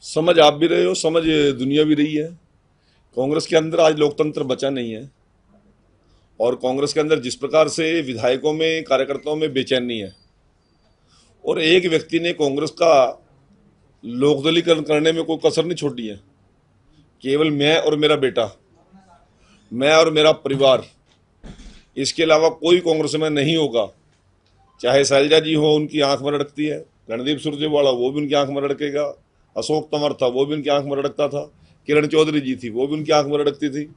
समझ आप भी रहे हो, समझ दुनिया भी रही है। कांग्रेस के अंदर आज लोकतंत्र बचा नहीं है और कांग्रेस के अंदर जिस प्रकार से विधायकों में, कार्यकर्ताओं में बेचैनी है और एक व्यक्ति ने कांग्रेस का लोकदलीकरण करने में कोई कसर नहीं छोड़ी है। केवल मैं और मेरा बेटा, मैं और मेरा परिवार, इसके अलावा कोई कांग्रेस में नहीं होगा। चाहे शैलजा जी हो, उनकी आंख में रड़कती है। रणदीप सुरजेवाला, वो भी उनकी आंख में रड़केगा। अशोक तंवर था, वो भी उनकी आंख में रड़कता था। किरण चौधरी जी थी, वो भी उनकी आंख में रड़कती थी।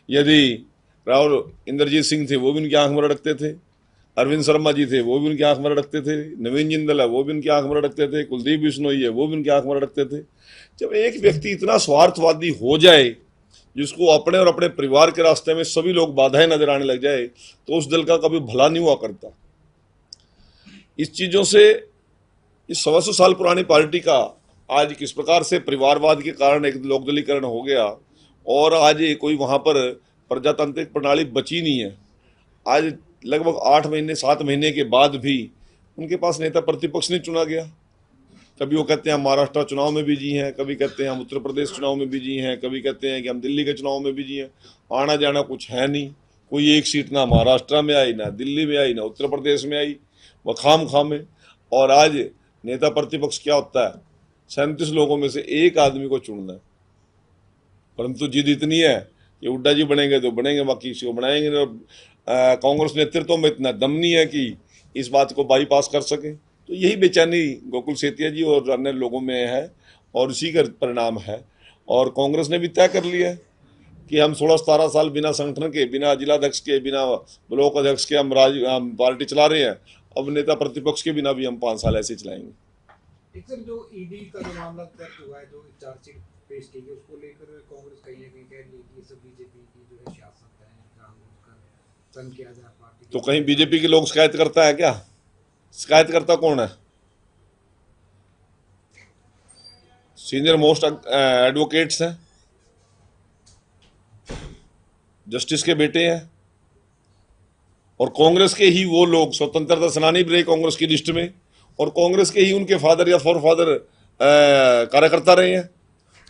यदि राहुल इंद्रजीत सिंह थे, वो भी उनकी आंख में रड़कते थे। अरविंद शर्मा जी थे, वो भी उनकी आंख में रड़कते थे। नवीन जिंदल है, वो भी उनकी आंख में रड़कते थे। कुलदीप बिश्नोई है, वो भी उनकी आंख में रड़कते थे। जब एक व्यक्ति इतना स्वार्थवादी हो जाए, जिसको अपने और अपने परिवार के रास्ते में सभी लोग बाधाएं नजर आने लग जाए, तो उस दल का कभी भला नहीं हुआ करता। इस चीज़ों से इस 125 साल पुरानी पार्टी का आज किस प्रकार से परिवारवाद के कारण एक लोकदलीकरण हो गया और आज कोई वहाँ पर प्रजातांत्रिक प्रणाली बची नहीं है। आज लगभग 8 महीने 7 महीने के बाद भी उनके पास नेता प्रतिपक्ष नहीं चुना गया। कभी वो कहते हैं हम महाराष्ट्र चुनाव में बिजी हैं, कभी कहते हैं हम उत्तर प्रदेश चुनाव में बिजी हैं, कभी कहते हैं कि हम दिल्ली के चुनाव में बिजी हैं। आना जाना कुछ है नहीं। कोई एक सीट ना महाराष्ट्र में आई, ना दिल्ली में आई, ना उत्तर प्रदेश में आई, वह खाम में। और आज नेता प्रतिपक्ष क्या होता है, 37 लोगों में से एक आदमी को चुनना है। परंतु जिद इतनी है कि हुड्डा जी बनेंगे तो बनेंगे, बाकी किसी को बनाएंगे नहीं। कांग्रेस नेतृत्व में इतना दम नहीं है कि इस बात को बाईपास कर सके। तो यही बेचैनी गोकुल सेतिया जी और अन्य लोगों में है और इसी का परिणाम है। और कांग्रेस ने भी तय कर लिया है कि हम 16-17 साल बिना संगठन के, बिना जिलाध्यक्ष के, बिना ब्लॉक अध्यक्ष के हम पार्टी चला रहे हैं। अब नेता प्रतिपक्ष के बिना भी हम 5 साल ऐसे चलाएंगे। एक सर, जो ईडी का जो मामला दर्ज हुआ है, जो चार्जशीट पेश की गई, उसको लेकर कांग्रेस कहीं ना कहीं कह रही है कि ये सब बीजेपी की जो है सियासत है, जानबूझकर तंग किया जाए पार्टी। तो कहीं बीजेपी के लोग शिकायत करता है क्या? शिकायत करता कौन है? सीनियर मोस्ट एडवोकेट्स हैं, जस्टिस के बेटे हैं और कांग्रेस के ही वो लोग स्वतंत्रता सेनानी भी रहे कांग्रेस की लिस्ट में और कांग्रेस के ही उनके फादर या फोर फादर कार्यकर्ता रहे हैं।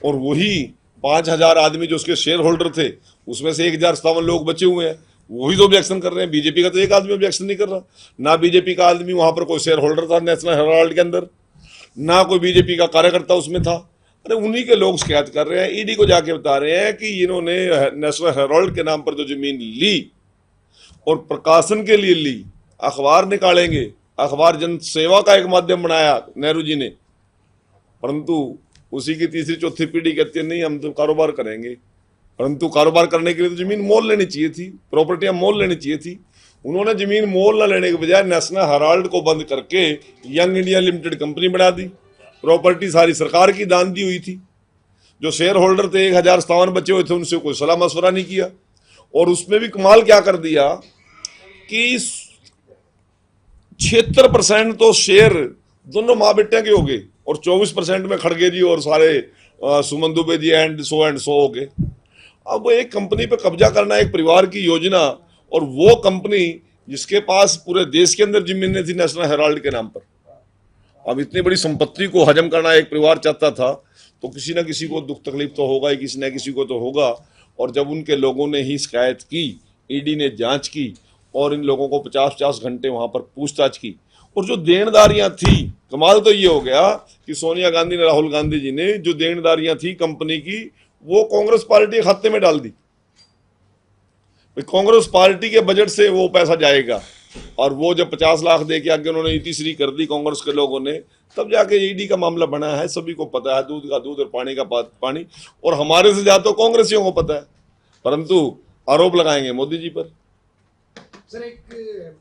और वही 5,000 आदमी जो उसके शेयर होल्डर थे, उसमें से 1,057 लोग बचे हुए हैं, वही तो ऑब्जेक्शन कर रहे हैं। बीजेपी का तो एक आदमी ऑब्जेक्शन नहीं कर रहा। ना बीजेपी का आदमी वहां पर कोई शेयर होल्डर था नेशनल हेराल्ड के अंदर, ना कोई बीजेपी का कार्यकर्ता उसमें था। अरे उन्हीं के लोग शिकायत कर रहे हैं, ईडी को जाके बता रहे हैं कि इन्होंने नेशनल हेराल्ड के नाम पर जो जमीन ली और प्रकाशन के लिए ली, अखबार निकालेंगे, अखबार जन सेवा का एक माध्यम बनाया नेहरू जी ने, परंतु उसी की तीसरी चौथी पीढ़ी कहती है नहीं हम तो कारोबार करेंगे। परंतु कारोबार करने के लिए तो जमीन मोल लेनी चाहिए थी, प्रॉपर्टियां मोल लेनी चाहिए थी। उन्होंने जमीन मोल न लेने के बजाय नेशनल हेराल्ड को बंद करके यंग इंडिया लिमिटेड कंपनी बना दी। प्रॉपर्टी सारी सरकार की दान दी हुई थी। जो शेयर होल्डर थे 1,057 बचे हुए थे, उनसे कोई सलाह मशवरा नहीं किया। और उसमें भी कमाल क्या कर दिया कि 76% तो शेयर दोनों माँ बेटे के हो गए और 24% में खड़गे जी और सारे सुमन दुबे जी एंड सो हो गए। अब एक कंपनी पे कब्जा करना एक परिवार की योजना, और वो कंपनी जिसके पास पूरे देश के अंदर जमीनें थी नेशनल हेराल्ड के नाम पर। अब इतनी बड़ी संपत्ति को हजम करना एक परिवार चाहता था, तो किसी ना किसी को दुख तकलीफ तो होगा ही, किसी ना किसी को तो होगा। और जब उनके लोगों ने ही शिकायत की, ईडी ने जांच की और इन लोगों को 50-50 घंटे वहां पर पूछताछ की, और जो देनदारियां थी, कमाल तो ये हो गया कि सोनिया गांधी ने, राहुल गांधी जी ने जो देनदारियां थी कंपनी की, वो कांग्रेस पार्टी के खाते में डाल दी। कांग्रेस पार्टी के बजट से वो पैसा जाएगा। और वो जब 50 लाख दे के आगे उन्होंने इतीश्री कर दी कांग्रेस के लोगों ने, तब जाके ईडी का मामला बना है। सभी को पता है, दूध का दूध और पानी का पानी, और हमारे से ज्यादा तो कांग्रेसियों को पता है, परंतु आरोप लगाएंगे मोदी जी पर। सर, एक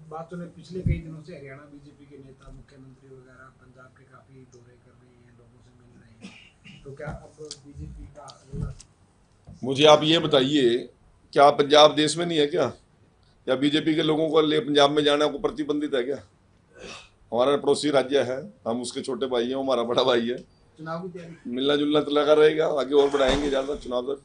बात तो पिछले कई दिनों से हरियाणा बीजेपी के नेता, मुख्यमंत्री वगैरह पंजाब के काफी दौरे कर रहे हैं, लोगों से मिल रहे हैं, तो क्या अब बीजेपी का, मुझे आप ये बताइए, क्या पंजाब देश में नहीं है क्या? या बीजेपी के लोगों को ले पंजाब में जाना को प्रतिबंधित है क्या? हमारा पड़ोसी राज्य है, हम उसके छोटे भाई हैं, हमारा बड़ा भाई है। चुनाव की तैयारी मिलना जुलना तो लगा रहेगा, आगे और बढ़ाएंगे ज्यादा चुनाव तक।